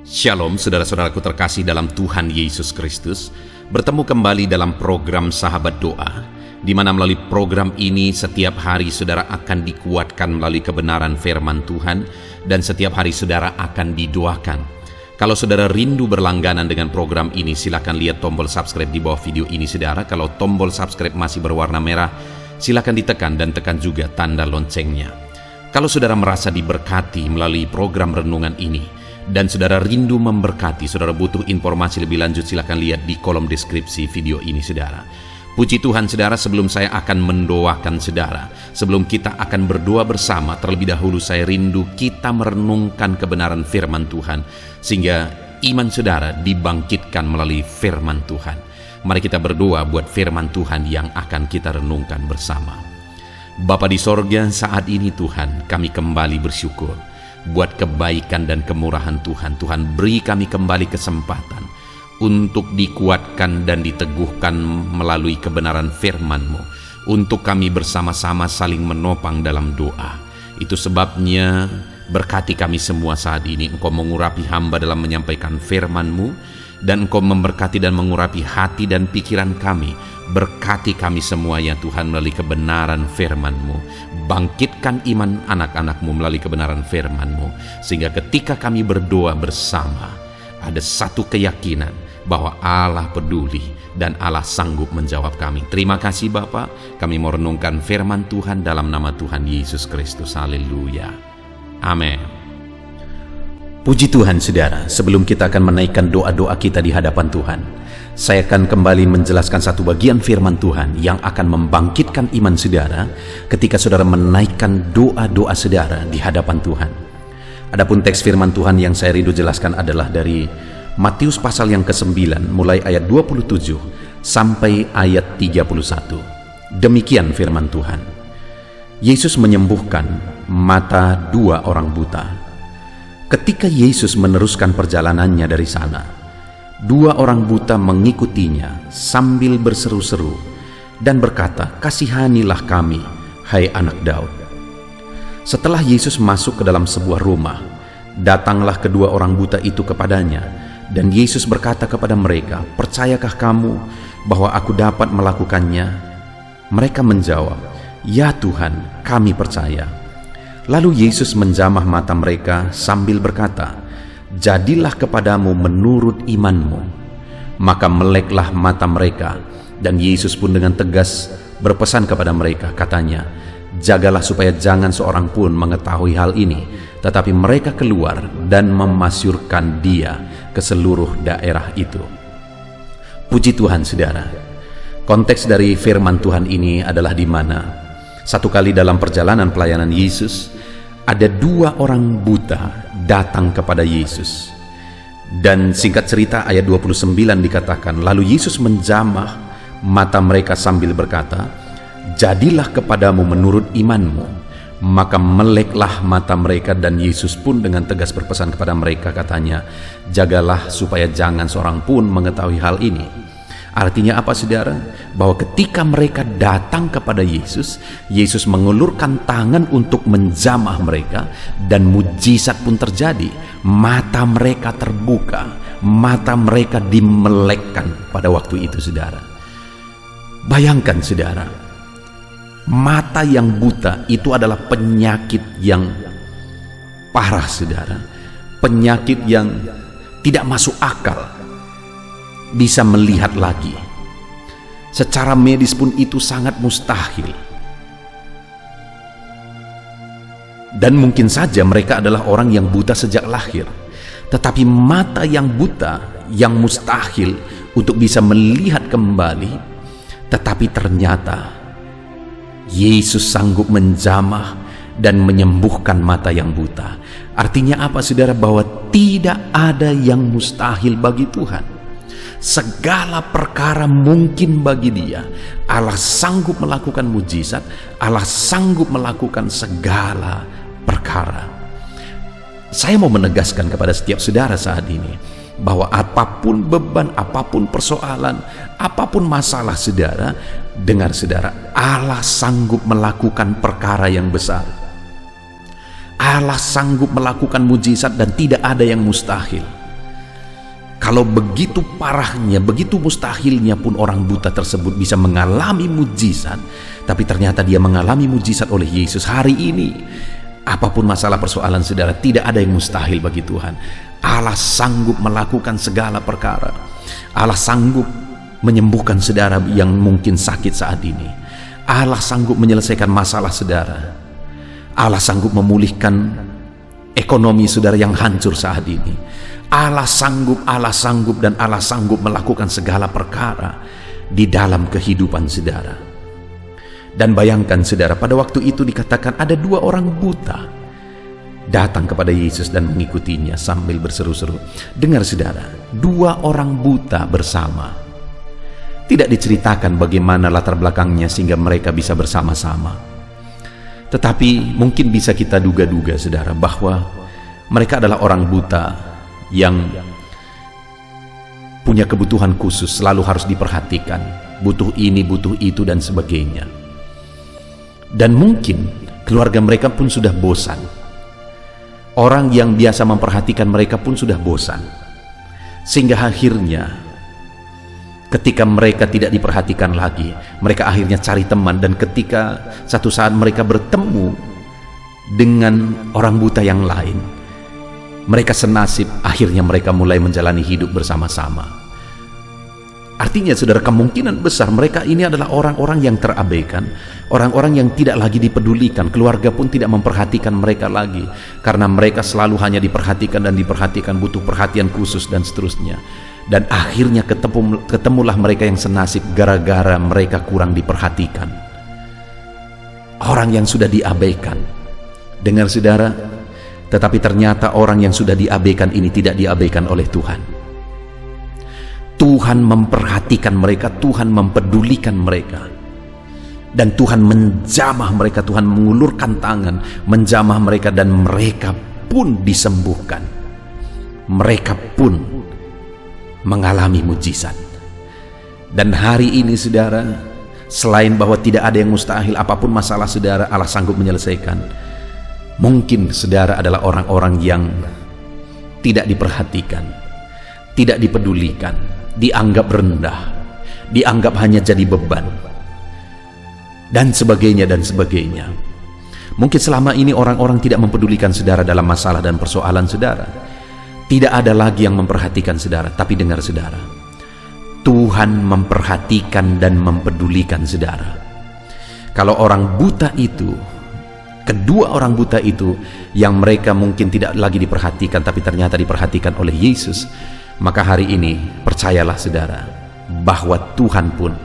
Shalom saudara-saudaraku terkasih dalam Tuhan Yesus Kristus. Bertemu kembali dalam program Sahabat Doa, di mana melalui program ini setiap hari saudara akan dikuatkan melalui kebenaran firman Tuhan, dan setiap hari saudara akan didoakan. Kalau saudara rindu berlangganan dengan program ini, silakan lihat tombol subscribe di bawah video ini saudara. Kalau tombol subscribe masih berwarna merah, silakan ditekan dan tekan juga tanda loncengnya. Kalau saudara merasa diberkati melalui program renungan ini, dan saudara rindu memberkati, saudara butuh informasi lebih lanjut, silakan lihat di kolom deskripsi video ini saudara. Puji Tuhan saudara, sebelum saya akan mendoakan saudara, sebelum kita akan berdoa bersama, terlebih dahulu saya rindu kita merenungkan kebenaran firman Tuhan, sehingga iman saudara dibangkitkan melalui firman Tuhan. Mari kita berdoa buat firman Tuhan yang akan kita renungkan bersama. Bapa di sorga, saat ini Tuhan, kami kembali bersyukur buat kebaikan dan kemurahan Tuhan. Tuhan beri kami kembali kesempatan untuk dikuatkan dan diteguhkan melalui kebenaran firman-Mu, untuk kami bersama-sama saling menopang dalam doa. Itu sebabnya berkati kami semua saat ini. Engkau mengurapi hamba dalam menyampaikan firman-Mu, dan Engkau memberkati dan mengurapi hati dan pikiran kami. Berkati kami semua ya Tuhan melalui kebenaran firman-Mu. Bangkitkan iman anak-anak-Mu melalui kebenaran firman-Mu, sehingga ketika kami berdoa bersama, ada satu keyakinan bahwa Allah peduli dan Allah sanggup menjawab kami. Terima kasih Bapa, kami mau renungkan firman Tuhan dalam nama Tuhan Yesus Kristus. Haleluya. Amin. Puji Tuhan saudara, sebelum kita akan menaikkan doa-doa kita di hadapan Tuhan, saya akan kembali menjelaskan satu bagian firman Tuhan yang akan membangkitkan iman saudara ketika saudara menaikkan doa-doa saudara di hadapan Tuhan. Adapun teks firman Tuhan yang saya rindu jelaskan adalah dari Matius pasal yang ke-9, mulai ayat 27 sampai ayat 31. Demikian firman Tuhan. Yesus menyembuhkan mata dua orang buta. Ketika Yesus meneruskan perjalanannya dari sana, dua orang buta mengikutinya sambil berseru-seru dan berkata, "Kasihanilah kami, hai anak Daud." Setelah Yesus masuk ke dalam sebuah rumah, datanglah kedua orang buta itu kepadanya, dan Yesus berkata kepada mereka, "Percayakah kamu bahwa aku dapat melakukannya?" Mereka menjawab, "Ya Tuhan, kami percaya." Lalu Yesus menjamah mata mereka sambil berkata, "Jadilah kepadamu menurut imanmu." Maka meleklah mata mereka, dan Yesus pun dengan tegas berpesan kepada mereka, katanya, "Jagalah supaya jangan seorang pun mengetahui hal ini." Tetapi mereka keluar dan memasyurkan dia ke seluruh daerah itu. Puji Tuhan saudara. Konteks dari firman Tuhan ini adalah di mana satu kali dalam perjalanan pelayanan Yesus, ada dua orang buta datang kepada Yesus. Dan singkat cerita ayat 29 dikatakan, lalu Yesus menjamah mata mereka sambil berkata, "Jadilah kepadamu menurut imanmu." Maka meleklah mata mereka, dan Yesus pun dengan tegas berpesan kepada mereka, katanya, "Jagalah supaya jangan seorang pun mengetahui hal ini." Artinya apa saudara? Bahwa ketika mereka datang kepada Yesus, Yesus mengulurkan tangan untuk menjamah mereka, dan mujizat pun terjadi. Mata mereka terbuka, mata mereka dimelekkan pada waktu itu saudara. Bayangkan saudara, mata yang buta itu adalah penyakit yang parah saudara. Penyakit yang tidak masuk akal bisa melihat lagi. Secara medis pun itu sangat mustahil. Dan mungkin saja mereka adalah orang yang buta sejak lahir. Tetapi mata yang buta, yang mustahil untuk bisa melihat kembali, tetapi ternyata Yesus sanggup menjamah dan menyembuhkan mata yang buta. Artinya apa saudara? Bahwa tidak ada yang mustahil bagi Tuhan. Segala perkara mungkin bagi Dia. Allah sanggup melakukan mujizat, Allah sanggup melakukan segala perkara. Saya mau menegaskan kepada setiap saudara saat ini, bahwa apapun beban, apapun persoalan, apapun masalah saudara, dengar saudara, Allah sanggup melakukan perkara yang besar. Allah sanggup melakukan mujizat dan tidak ada yang mustahil. Kalau begitu parahnya, begitu mustahilnya pun orang buta tersebut bisa mengalami mujizat, tapi ternyata dia mengalami mujizat oleh Yesus hari ini. Apapun masalah persoalan saudara, tidak ada yang mustahil bagi Tuhan. Allah sanggup melakukan segala perkara. Allah sanggup menyembuhkan saudara yang mungkin sakit saat ini. Allah sanggup menyelesaikan masalah saudara. Allah sanggup memulihkan ekonomi saudara yang hancur saat ini. Allah sanggup, dan Allah sanggup melakukan segala perkara di dalam kehidupan saudara. Dan bayangkan saudara, pada waktu itu dikatakan ada 2 orang buta datang kepada Yesus dan mengikutinya sambil berseru-seru. Dengar saudara, 2 orang buta bersama. Tidak diceritakan bagaimana latar belakangnya sehingga mereka bisa bersama-sama. Tetapi mungkin bisa kita duga-duga saudara bahwa mereka adalah orang buta yang punya kebutuhan khusus, selalu harus diperhatikan. Butuh ini, butuh itu, dan sebagainya. Dan mungkin keluarga mereka pun sudah bosan. Orang yang biasa memperhatikan mereka pun sudah bosan. Sehingga akhirnya ketika mereka tidak diperhatikan lagi, mereka akhirnya cari teman. Dan ketika satu saat mereka bertemu dengan orang buta yang lain, mereka senasib, akhirnya mereka mulai menjalani hidup bersama-sama. Artinya saudara, kemungkinan besar mereka ini adalah orang-orang yang terabaikan, orang-orang yang tidak lagi dipedulikan. Keluarga pun tidak memperhatikan mereka lagi, karena mereka selalu hanya diperhatikan dan diperhatikan, butuh perhatian khusus dan seterusnya. Dan akhirnya ketemulah mereka yang senasib gara-gara mereka kurang diperhatikan. Orang yang sudah diabaikan. Dengar saudara, tetapi ternyata orang yang sudah diabaikan ini tidak diabaikan oleh Tuhan. Tuhan memperhatikan mereka, Tuhan mempedulikan mereka. Dan Tuhan menjamah mereka, Tuhan mengulurkan tangan, menjamah mereka, dan mereka pun disembuhkan. Mereka pun mengalami mujizat. Dan hari ini saudara, selain bahwa tidak ada yang mustahil, apapun masalah saudara, Allah sanggup menyelesaikan. Mungkin saudara adalah orang-orang yang tidak diperhatikan, tidak dipedulikan, dianggap rendah, dianggap hanya jadi beban, dan sebagainya dan sebagainya. Mungkin selama ini orang-orang tidak mempedulikan saudara dalam masalah dan persoalan saudara. Tidak ada lagi yang memperhatikan saudara. Tapi dengar saudara, Tuhan memperhatikan dan mempedulikan saudara. Kalau orang buta itu, kedua orang buta itu yang mereka mungkin tidak lagi diperhatikan, tapi ternyata diperhatikan oleh Yesus, maka hari ini percayalah saudara bahwa Tuhan pun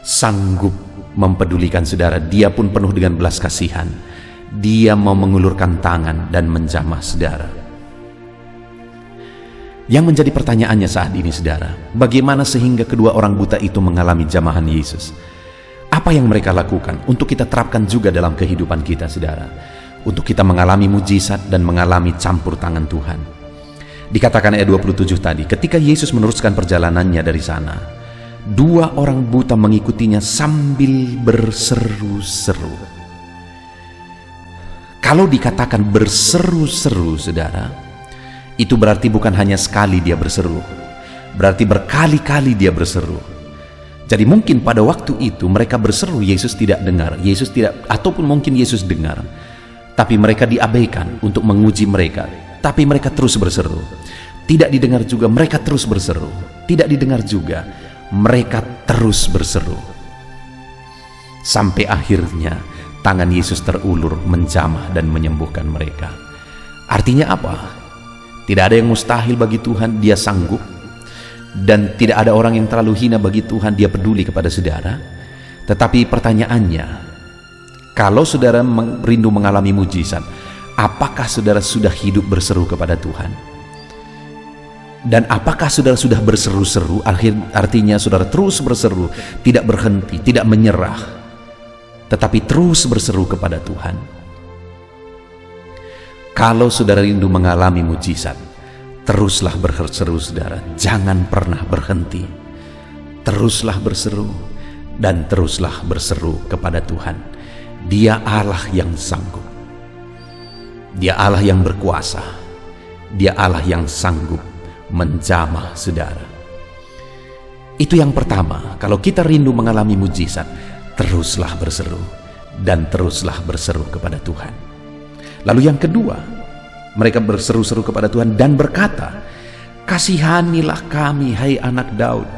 sanggup mempedulikan saudara. Dia pun penuh dengan belas kasihan. Dia mau mengulurkan tangan dan menjamah saudara. Yang menjadi pertanyaannya saat ini saudara, bagaimana sehingga kedua orang buta itu mengalami jamahan Yesus? Apa yang mereka lakukan untuk kita terapkan juga dalam kehidupan kita saudara, untuk kita mengalami mujizat dan mengalami campur tangan Tuhan? Dikatakan ayat 27 tadi, ketika Yesus meneruskan perjalanannya dari sana, 2 orang buta mengikutinya sambil berseru-seru. Kalau dikatakan berseru-seru saudara, itu berarti bukan hanya sekali dia berseru, berarti berkali-kali dia berseru. Jadi mungkin pada waktu itu mereka berseru, Yesus tidak dengar, Yesus tidak, ataupun mungkin Yesus dengar, tapi mereka diabaikan untuk menguji mereka. Tapi mereka terus berseru. Tidak didengar juga, mereka terus berseru. Tidak didengar juga, mereka terus berseru. Sampai akhirnya tangan Yesus terulur menjamah dan menyembuhkan mereka. Artinya apa? Tidak ada yang mustahil bagi Tuhan, Dia sanggup. Dan tidak ada orang yang terlalu hina bagi Tuhan, Dia peduli kepada saudara. Tetapi pertanyaannya, kalau saudara rindu mengalami mujizat, apakah saudara sudah hidup berseru kepada Tuhan? Dan apakah saudara sudah berseru-seru? Artinya saudara terus berseru, tidak berhenti, tidak menyerah, tetapi terus berseru kepada Tuhan. Kalau saudara rindu mengalami mujizat, teruslah berseru saudara, jangan pernah berhenti. Teruslah berseru dan teruslah berseru kepada Tuhan. Dia Allah yang sanggup. Dia Allah yang berkuasa. Dia Allah yang sanggup menjamah saudara. Itu yang pertama, kalau kita rindu mengalami mujizat, teruslah berseru dan teruslah berseru kepada Tuhan. Lalu yang kedua, mereka berseru-seru kepada Tuhan dan berkata, "Kasihanilah kami, hai anak Daud."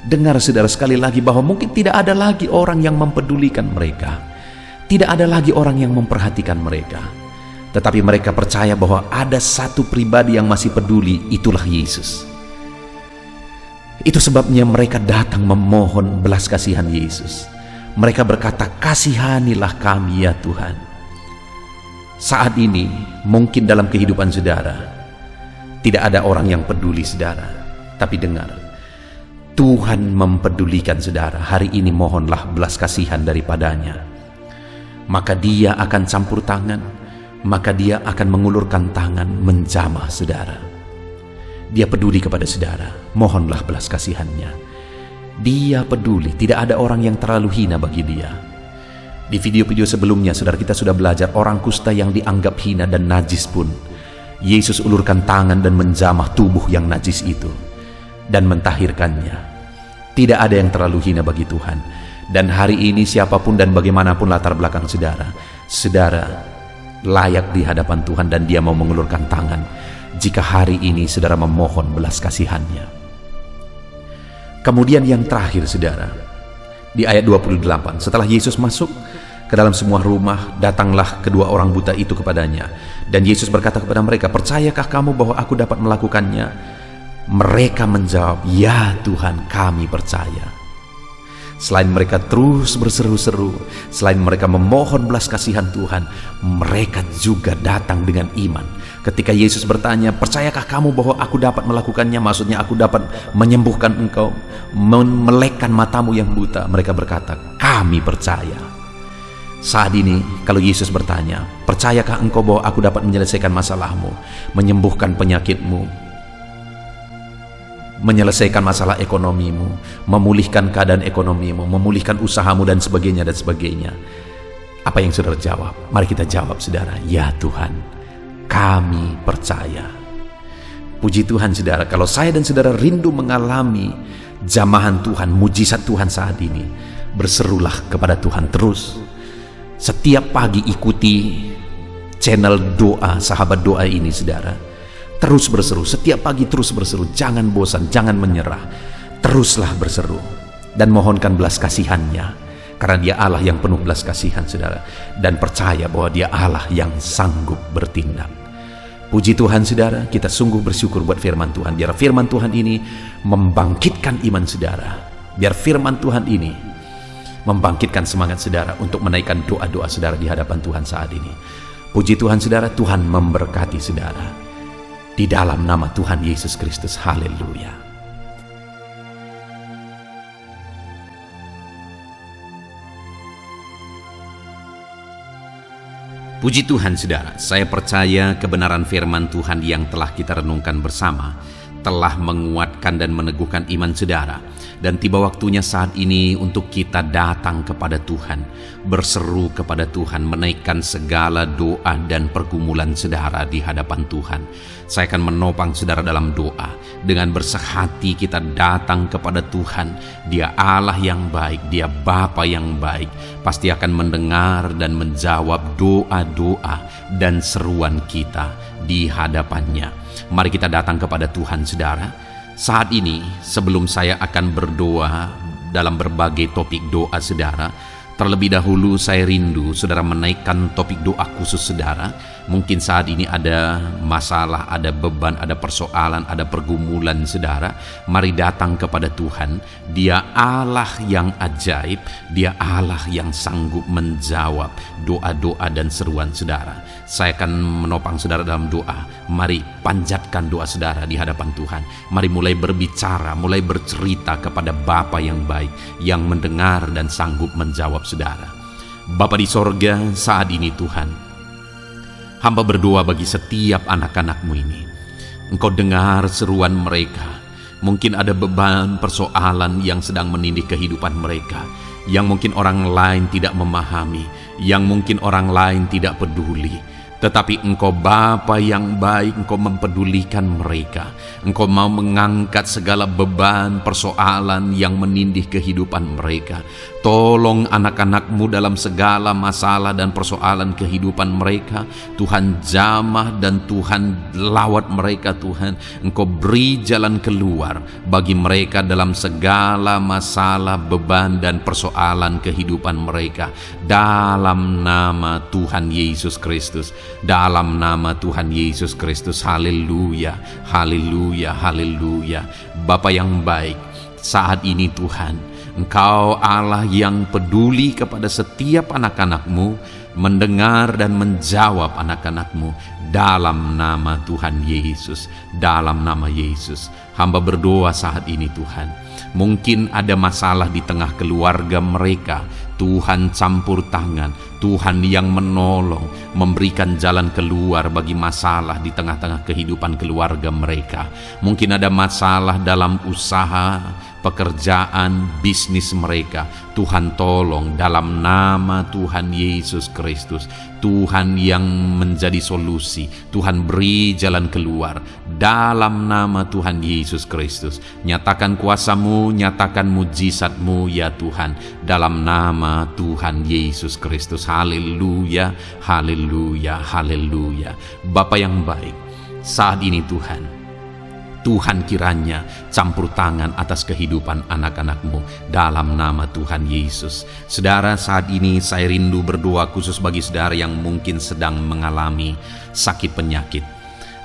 Dengar saudara sekali lagi bahwa mungkin tidak ada lagi orang yang mempedulikan mereka, tidak ada lagi orang yang memperhatikan mereka, tetapi mereka percaya bahwa ada satu pribadi yang masih peduli, itulah Yesus. Itu sebabnya mereka datang memohon belas kasihan Yesus. Mereka berkata, "Kasihanilah kami ya Tuhan." Saat ini mungkin dalam kehidupan saudara tidak ada orang yang peduli saudara, tapi dengar, Tuhan mempedulikan saudara. Hari ini mohonlah belas kasihan daripadanya, maka Dia akan campur tangan, maka Dia akan mengulurkan tangan menjamah saudara. Dia peduli kepada saudara, mohonlah belas kasihannya. Dia peduli, tidak ada orang yang terlalu hina bagi Dia. Di video-video sebelumnya saudara, kita sudah belajar orang kusta yang dianggap hina dan najis pun Yesus ulurkan tangan dan menjamah tubuh yang najis itu dan mentahirkannya. Tidak ada yang terlalu hina bagi Tuhan. Dan hari ini siapapun dan bagaimanapun latar belakang saudara, saudara layak di hadapan Tuhan dan Dia mau mengulurkan tangan jika hari ini saudara memohon belas kasihannya. Kemudian yang terakhir saudara, di ayat 28, setelah Yesus masuk ke dalam semua rumah, datanglah kedua orang buta itu kepadanya. Dan Yesus berkata kepada mereka, "Percayakah kamu bahwa aku dapat melakukannya?" Mereka menjawab, "Ya Tuhan, kami percaya." Selain mereka terus berseru-seru, selain mereka memohon belas kasihan Tuhan, mereka juga datang dengan iman. Ketika Yesus bertanya, "Percayakah kamu bahwa aku dapat melakukannya?" Maksudnya aku dapat menyembuhkan engkau, memelekkan matamu yang buta. Mereka berkata, "Kami percaya." Saat ini kalau Yesus bertanya, "Percayakah engkau bahwa aku dapat menyelesaikan masalahmu, menyembuhkan penyakitmu, menyelesaikan masalah ekonomimu, memulihkan keadaan ekonomimu, memulihkan usahamu dan sebagainya dan sebagainya?" Apa yang saudara jawab? Mari kita jawab saudara, "Ya Tuhan, kami percaya." Puji Tuhan saudara, kalau saya dan saudara rindu mengalami jamahan Tuhan, mujizat Tuhan saat ini, berserulah kepada Tuhan terus. Setiap pagi ikuti channel doa, sahabat doa ini saudara. Terus berseru, setiap pagi terus berseru, jangan bosan, jangan menyerah. Teruslah berseru dan mohonkan belas kasihannya, karena Dia Allah yang penuh belas kasihan saudara, dan percaya bahwa Dia Allah yang sanggup bertindak. Puji Tuhan saudara, kita sungguh bersyukur buat firman Tuhan. Biar firman Tuhan ini membangkitkan iman saudara, biar firman Tuhan ini membangkitkan semangat saudara untuk menaikkan doa-doa saudara di hadapan Tuhan saat ini. Puji Tuhan saudara, Tuhan memberkati saudara di dalam nama Tuhan Yesus Kristus. Haleluya. Puji Tuhan saudara, saya percaya kebenaran firman Tuhan yang telah kita renungkan bersama telah menguatkan dan meneguhkan iman saudara. Dan tiba waktunya saat ini untuk kita datang kepada Tuhan, berseru kepada Tuhan, menaikkan segala doa dan pergumulan saudara di hadapan Tuhan. Saya akan menopang saudara dalam doa. Dengan bersehati kita datang kepada Tuhan. Dia Allah yang baik, Dia Bapa yang baik, pasti akan mendengar dan menjawab doa-doa dan seruan kita di hadapannya. Mari kita datang kepada Tuhan saudara. Saat ini sebelum saya akan berdoa dalam berbagai topik doa saudara, terlebih dahulu saya rindu saudara menaikkan topik doa khusus saudara. Mungkin saat ini ada masalah, ada beban, ada persoalan, ada pergumulan saudara. Mari datang kepada Tuhan. Dia Allah yang ajaib, Dia Allah yang sanggup menjawab doa-doa dan seruan saudara. Saya akan menopang saudara dalam doa. Mari panjatkan doa saudara di hadapan Tuhan. Mari mulai berbicara, mulai bercerita kepada Bapa yang baik, yang mendengar dan sanggup menjawab saudara. Bapa di sorga, saat ini Tuhan, hamba berdoa bagi setiap anak-anak-Mu ini. Engkau dengar seruan mereka. Mungkin ada beban persoalan yang sedang menindih kehidupan mereka, yang mungkin orang lain tidak memahami, yang mungkin orang lain tidak peduli. Tetapi Engkau Bapa yang baik, Engkau mempedulikan mereka. Engkau mau mengangkat segala beban, persoalan yang menindih kehidupan mereka. Tolong anak-anak-Mu dalam segala masalah dan persoalan kehidupan mereka. Tuhan jamah dan Tuhan lawat mereka Tuhan. Engkau beri jalan keluar bagi mereka dalam segala masalah, beban dan persoalan kehidupan mereka. Dalam nama Tuhan Yesus Kristus. Dalam nama Tuhan Yesus Kristus. Haleluya, haleluya, haleluya. Bapa yang baik, saat ini Tuhan, Engkau Allah yang peduli kepada setiap anak-anak-Mu, mendengar dan menjawab anak-anak-Mu. Dalam nama Tuhan Yesus, dalam nama Yesus, hamba berdoa saat ini Tuhan. Mungkin ada masalah di tengah keluarga mereka, Tuhan campur tangan, Tuhan yang menolong, memberikan jalan keluar bagi masalah di tengah-tengah kehidupan keluarga mereka. Mungkin ada masalah dalam usaha, pekerjaan, bisnis mereka. Tuhan tolong dalam nama Tuhan Yesus Kristus. Tuhan yang menjadi solusi, Tuhan beri jalan keluar dalam nama Tuhan Yesus Kristus. Nyatakan kuasa-Mu, nyatakan mujizat-Mu ya Tuhan, dalam nama Tuhan Yesus Kristus. Haleluya, haleluya, haleluya. Bapa yang baik, saat ini Tuhan kiranya campur tangan atas kehidupan anak-anak-Mu dalam nama Tuhan Yesus. Saudara, saat ini saya rindu berdoa khusus bagi saudara yang mungkin sedang mengalami sakit penyakit.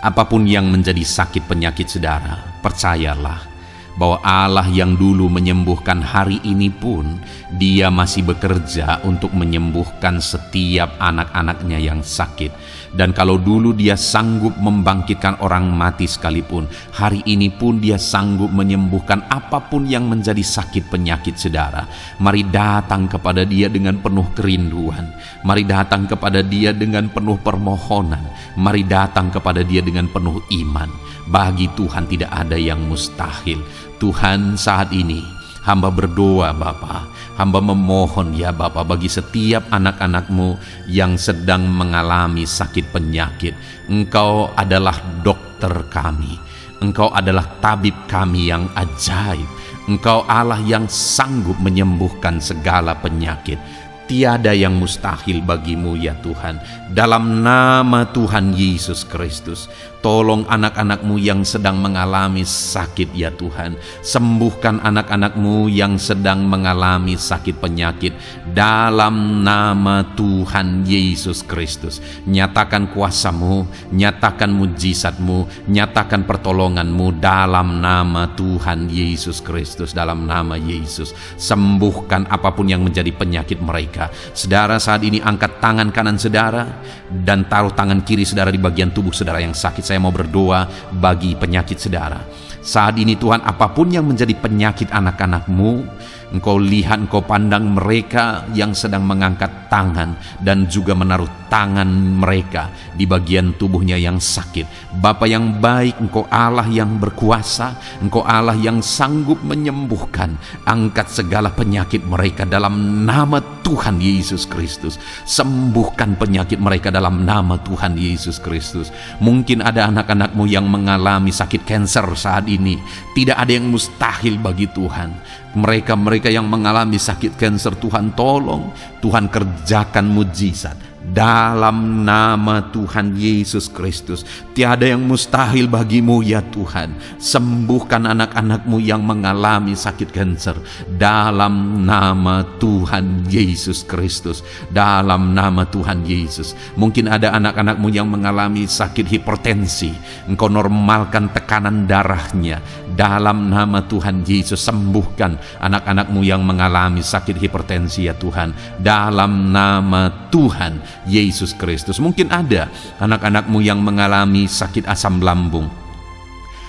Apapun yang menjadi sakit penyakit saudara, percayalah bahwa Allah yang dulu menyembuhkan hari ini pun Dia masih bekerja untuk menyembuhkan setiap anak-anaknya yang sakit. Dan kalau dulu Dia sanggup membangkitkan orang mati sekalipun, hari ini pun Dia sanggup menyembuhkan apapun yang menjadi sakit penyakit saudara. Mari datang kepada Dia dengan penuh kerinduan. Mari datang kepada Dia dengan penuh permohonan. Mari datang kepada Dia dengan penuh iman. Bagi Tuhan tidak ada yang mustahil. Tuhan, saat ini hamba berdoa Bapa, hamba memohon ya Bapa bagi setiap anak-anak-Mu yang sedang mengalami sakit penyakit. Engkau adalah dokter kami, Engkau adalah tabib kami yang ajaib. Engkau Allah yang sanggup menyembuhkan segala penyakit. Tiada yang mustahil bagi-Mu ya Tuhan. Dalam nama Tuhan Yesus Kristus, tolong anak-anak-Mu yang sedang mengalami sakit ya Tuhan. Sembuhkan anak-anak-Mu yang sedang mengalami sakit penyakit. Dalam nama Tuhan Yesus Kristus, nyatakan kuasa-Mu, nyatakan mujizat-Mu, nyatakan pertolongan-Mu dalam nama Tuhan Yesus Kristus. Dalam nama Yesus, sembuhkan apapun yang menjadi penyakit mereka. Saudara, saat ini angkat tangan kanan saudara dan taruh tangan kiri saudara di bagian tubuh saudara yang sakit. Saya mau berdoa bagi penyakit saudara. Saat ini Tuhan, apapun yang menjadi penyakit anak-anak-Mu, Engkau lihat, Engkau pandang mereka yang sedang mengangkat tangan dan juga menaruh tangan mereka di bagian tubuhnya yang sakit. Bapa yang baik, Engkau Allah yang berkuasa, Engkau Allah yang sanggup menyembuhkan. Angkat segala penyakit mereka dalam nama Tuhan Yesus Kristus. Sembuhkan penyakit mereka dalam nama Tuhan Yesus Kristus. Mungkin ada anak-anak-Mu yang mengalami sakit kanker saat ini. Tidak ada yang mustahil bagi Tuhan. Mereka yang mengalami sakit kanker, Tuhan tolong, Tuhan kerjakan mujizat dalam nama Tuhan Yesus Kristus. Tiada yang mustahil bagi-Mu ya Tuhan. Sembuhkan anak-anak-Mu yang mengalami sakit kanker dalam nama Tuhan Yesus Kristus. Dalam nama Tuhan Yesus. Mungkin ada anak-anak-Mu yang mengalami sakit hipertensi, Engkau normalkan tekanan darahnya dalam nama Tuhan Yesus. Sembuhkan anak-anak-Mu yang mengalami sakit hipertensi ya Tuhan, dalam nama Tuhan Yesus Kristus. Mungkin ada anak-anak-Mu yang mengalami sakit asam lambung.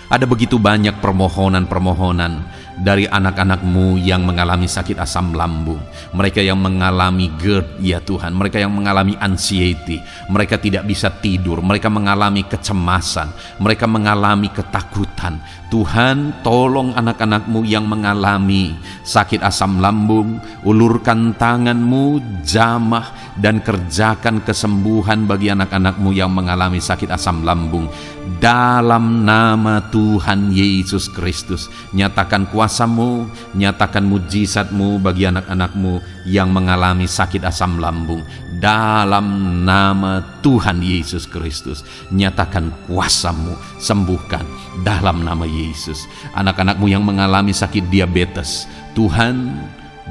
Ada begitu banyak permohonan-permohonan dari anak-anak-Mu yang mengalami sakit asam lambung, mereka yang mengalami GERD ya Tuhan, mereka yang mengalami anxiety, mereka tidak bisa tidur, mereka mengalami kecemasan, mereka mengalami ketakutan. Tuhan, tolong anak-anak-Mu yang mengalami sakit asam lambung, ulurkan tangan-Mu, jamah dan kerjakan kesembuhan bagi anak-anak-Mu yang mengalami sakit asam lambung. Dalam nama Tuhan Yesus Kristus, nyatakan kuasa-Mu, nyatakan mujizat-Mu bagi anak-anak-Mu yang mengalami sakit asam lambung. Dalam nama Tuhan Yesus Kristus, nyatakan kuasa-Mu, sembuhkan dalam nama Yesus. Anak-anak-Mu yang mengalami sakit diabetes, Tuhan,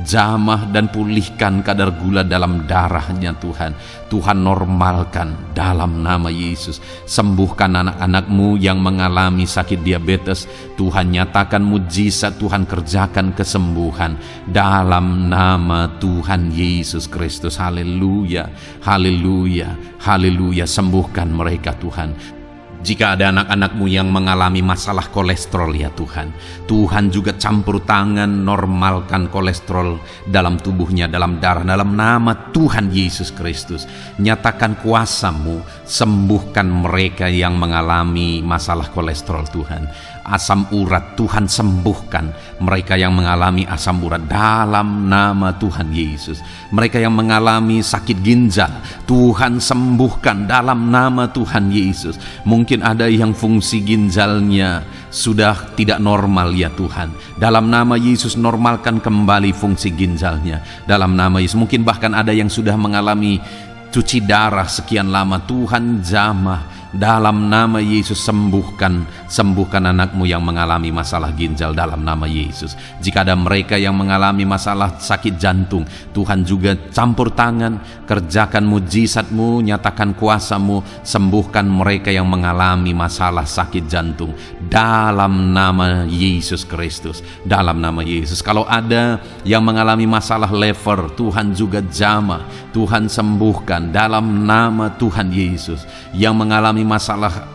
jamah dan pulihkan kadar gula dalam darahnya Tuhan. Tuhan, normalkan dalam nama Yesus. Sembuhkan anak-anak-Mu yang mengalami sakit diabetes. Tuhan, nyatakan mujizat, Tuhan kerjakan kesembuhan dalam nama Tuhan Yesus Kristus. Haleluya, haleluya, haleluya. Sembuhkan mereka Tuhan. Jika ada anak-anak-Mu yang mengalami masalah kolesterol ya Tuhan, Tuhan juga campur tangan, normalkan kolesterol dalam tubuhnya, dalam darah, dalam nama Tuhan Yesus Kristus. Nyatakan kuasa-Mu, sembuhkan mereka yang mengalami masalah kolesterol Tuhan. Asam urat, Tuhan sembuhkan mereka yang mengalami asam urat dalam nama Tuhan Yesus. Mereka yang mengalami sakit ginjal, Tuhan sembuhkan dalam nama Tuhan Yesus. Mungkin ada yang fungsi ginjalnya sudah tidak normal ya Tuhan. Dalam nama Yesus, normalkan kembali fungsi ginjalnya dalam nama Yesus. Mungkin bahkan ada yang sudah mengalami cuci darah sekian lama, Tuhan jamah dalam nama Yesus. Sembuhkan anak-Mu yang mengalami masalah ginjal dalam nama Yesus. Jika ada mereka yang mengalami masalah sakit jantung, Tuhan juga campur tangan, kerjakan mujizat-Mu, nyatakan kuasa-Mu, sembuhkan mereka yang mengalami masalah sakit jantung dalam nama Yesus Kristus. Dalam nama Yesus. Kalau ada yang mengalami masalah liver, Tuhan juga jamah, Tuhan sembuhkan dalam nama Tuhan Yesus. Yang mengalami masalah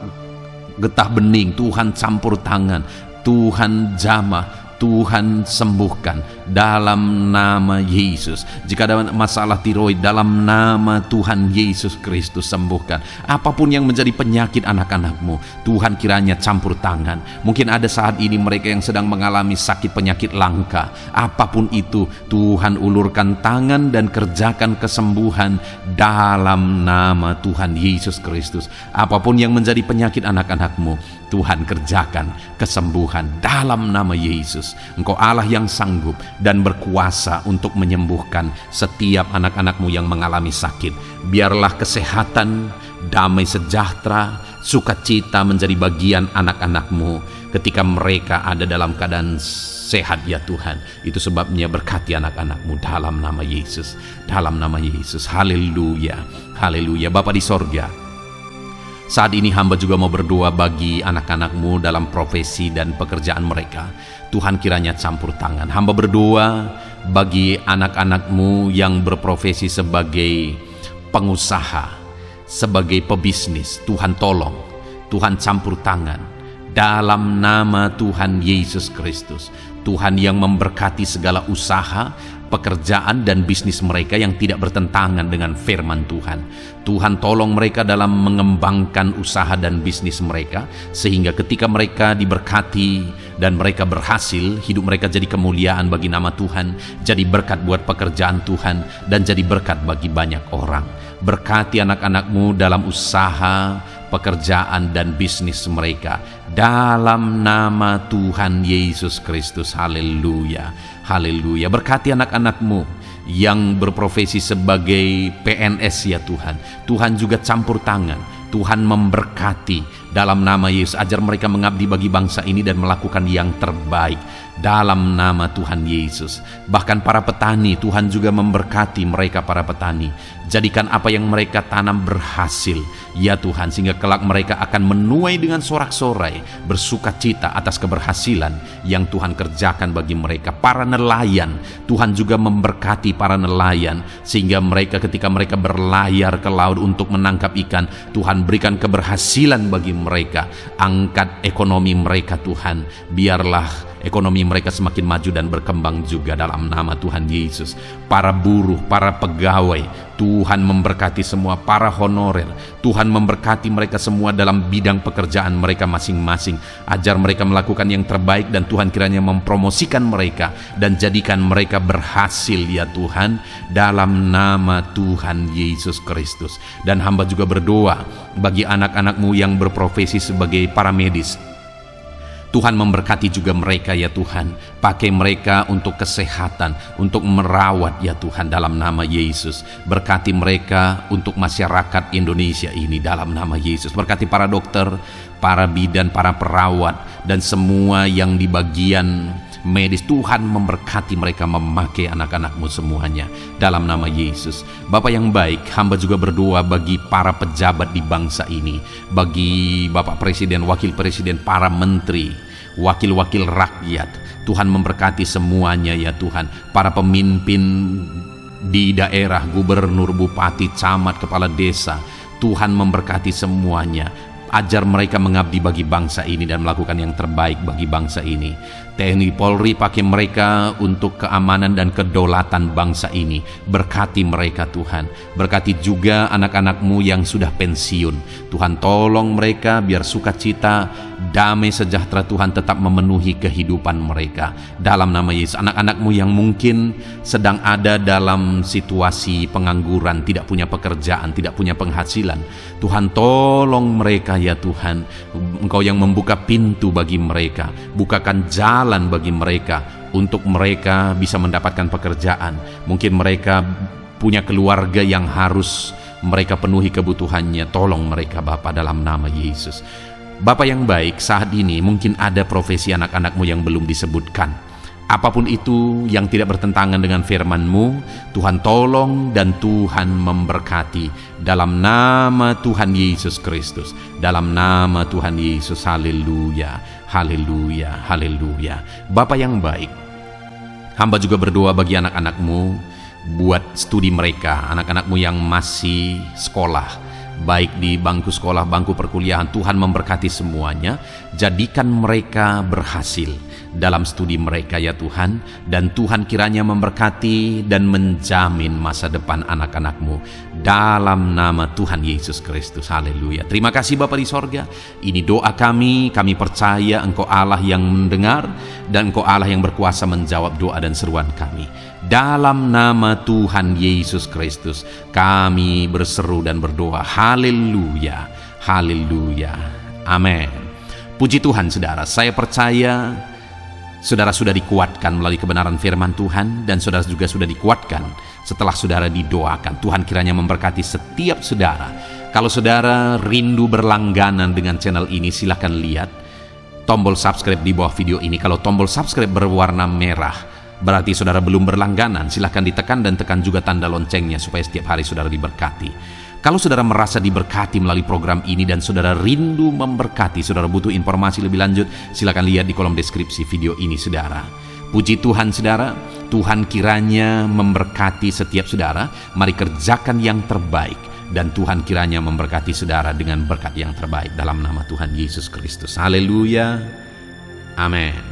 getah bening, Tuhan campur tangan, Tuhan jamah, Tuhan sembuhkan dalam nama Yesus. Jika ada masalah tiroid, dalam nama Tuhan Yesus Kristus sembuhkan. Apapun yang menjadi penyakit anak-anak-Mu, Tuhan kiranya campur tangan. Mungkin ada saat ini mereka yang sedang mengalami sakit penyakit langka. Apapun itu, Tuhan ulurkan tangan dan kerjakan kesembuhan dalam nama Tuhan Yesus Kristus. Apapun yang menjadi penyakit anak-anak-Mu, Tuhan kerjakan kesembuhan dalam nama Yesus. Engkau Allah yang sanggup dan berkuasa untuk menyembuhkan setiap anak-anak-Mu yang mengalami sakit. Biarlah kesehatan, damai sejahtera, sukacita menjadi bagian anak-anak-Mu ketika mereka ada dalam keadaan sehat ya Tuhan. Itu sebabnya berkati anak-anak-Mu dalam nama Yesus. Dalam nama Yesus. Haleluya, haleluya. Bapa di sorga, saat ini hamba juga mau berdoa bagi anak-anak-Mu dalam profesi dan pekerjaan mereka. Tuhan kiranya campur tangan. Hamba berdoa bagi anak-anak-Mu yang berprofesi sebagai pengusaha, sebagai pebisnis. Tuhan tolong, Tuhan campur tangan dalam nama Tuhan Yesus Kristus. Tuhan yang memberkati segala usaha, pekerjaan dan bisnis mereka yang tidak bertentangan dengan firman Tuhan. Tuhan tolong mereka dalam mengembangkan usaha dan bisnis mereka, sehingga ketika mereka diberkati dan mereka berhasil, hidup mereka jadi kemuliaan bagi nama Tuhan, jadi berkat buat pekerjaan Tuhan, dan jadi berkat bagi banyak orang. Berkati anak-anak-Mu dalam usaha, pekerjaan dan bisnis mereka dalam nama Tuhan Yesus Kristus. Haleluya, haleluya. Berkati anak-anak-Mu yang berprofesi sebagai PNS ya Tuhan. Tuhan juga campur tangan, Tuhan memberkati dalam nama Yesus. Ajar mereka mengabdi bagi bangsa ini dan melakukan yang terbaik dalam nama Tuhan Yesus. Bahkan para petani, Tuhan juga memberkati mereka para petani. Jadikan apa yang mereka tanam berhasil, ya Tuhan, sehingga kelak mereka akan menuai dengan sorak-sorai, bersuka cita atas keberhasilan yang Tuhan kerjakan bagi mereka. Para nelayan, Tuhan juga memberkati para nelayan, sehingga mereka ketika mereka berlayar ke laut untuk menangkap ikan, Tuhan berikan keberhasilan bagi mereka. Angkat ekonomi mereka Tuhan, biarlah ekonomi mereka semakin maju dan berkembang juga dalam nama Tuhan Yesus. Para buruh, para pegawai, Tuhan memberkati semua. Para honorer, Tuhan memberkati mereka semua dalam bidang pekerjaan mereka masing-masing. Ajar mereka melakukan yang terbaik, dan Tuhan kiranya mempromosikan mereka dan jadikan mereka berhasil, ya Tuhan, dalam nama Tuhan Yesus Kristus. Dan hamba juga berdoa bagi anak-anak-Mu yang berprofesi sebagai para medis. Tuhan memberkati juga mereka, ya Tuhan. Pakai mereka untuk kesehatan, untuk merawat, ya Tuhan, dalam nama Yesus. Berkati mereka untuk masyarakat Indonesia ini dalam nama Yesus. Berkati para dokter, para bidan, para perawat, dan semua yang di bagian medis. Tuhan memberkati mereka memakai anak-anak-Mu semuanya dalam nama Yesus. Bapa yang baik, hamba juga berdoa bagi para pejabat di bangsa ini, bagi Bapak Presiden, Wakil Presiden, para menteri, wakil-wakil rakyat. Tuhan memberkati semuanya, ya Tuhan. Para pemimpin di daerah, gubernur, bupati, camat, kepala desa, Tuhan memberkati semuanya. Ajar mereka mengabdi bagi bangsa ini dan melakukan yang terbaik bagi bangsa ini. TNI Polri, pakai mereka untuk keamanan dan kedaulatan bangsa ini. Berkati mereka Tuhan. Berkati juga anak-anak-Mu yang sudah pensiun. Tuhan tolong mereka biar sukacita, damai sejahtera Tuhan tetap memenuhi kehidupan mereka dalam nama Yesus. Anak-anak-Mu yang mungkin sedang ada dalam situasi pengangguran, tidak punya pekerjaan, tidak punya penghasilan, Tuhan tolong mereka, ya Tuhan. Engkau yang membuka pintu bagi mereka, bukakan jalan bagi mereka untuk mereka bisa mendapatkan pekerjaan. Mungkin mereka punya keluarga yang harus mereka penuhi kebutuhannya. Tolong mereka Bapa dalam nama Yesus. Bapa yang baik, saat ini mungkin ada profesi anak-anak-Mu yang belum disebutkan. Apapun itu yang tidak bertentangan dengan firman-Mu, Tuhan tolong dan Tuhan memberkati dalam nama Tuhan Yesus Kristus. Dalam nama Tuhan Yesus, haleluya, haleluya, haleluya. Bapa yang baik, hamba juga berdoa bagi anak-anak-Mu buat studi mereka, anak-anak-Mu yang masih sekolah, baik di bangku sekolah, bangku perkuliahan. Tuhan memberkati semuanya, jadikan mereka berhasil dalam studi mereka, ya Tuhan. Dan Tuhan kiranya memberkati dan menjamin masa depan anak-anak-Mu dalam nama Tuhan Yesus Kristus, haleluya. Terima kasih Bapa di sorga. Ini doa kami percaya Engkau Allah yang mendengar, dan Engkau Allah yang berkuasa menjawab doa dan seruan kami. Dalam nama Tuhan Yesus Kristus kami berseru dan berdoa, haleluya, haleluya, amin. Puji Tuhan saudara, saya percaya saudara sudah dikuatkan melalui kebenaran firman Tuhan, dan saudara juga sudah dikuatkan setelah saudara didoakan. Tuhan kiranya memberkati setiap saudara. Kalau saudara rindu berlangganan dengan channel ini, silahkan lihat tombol subscribe di bawah video ini. Kalau tombol subscribe berwarna merah, berarti saudara belum berlangganan. Silahkan ditekan dan tekan juga tanda loncengnya supaya setiap hari saudara diberkati. Kalau saudara merasa diberkati melalui program ini dan saudara rindu memberkati, saudara butuh informasi lebih lanjut, silakan lihat di kolom deskripsi video ini saudara. Puji Tuhan saudara, Tuhan kiranya memberkati setiap saudara. Mari kerjakan yang terbaik, dan Tuhan kiranya memberkati saudara dengan berkat yang terbaik dalam nama Tuhan Yesus Kristus. Haleluya, amin.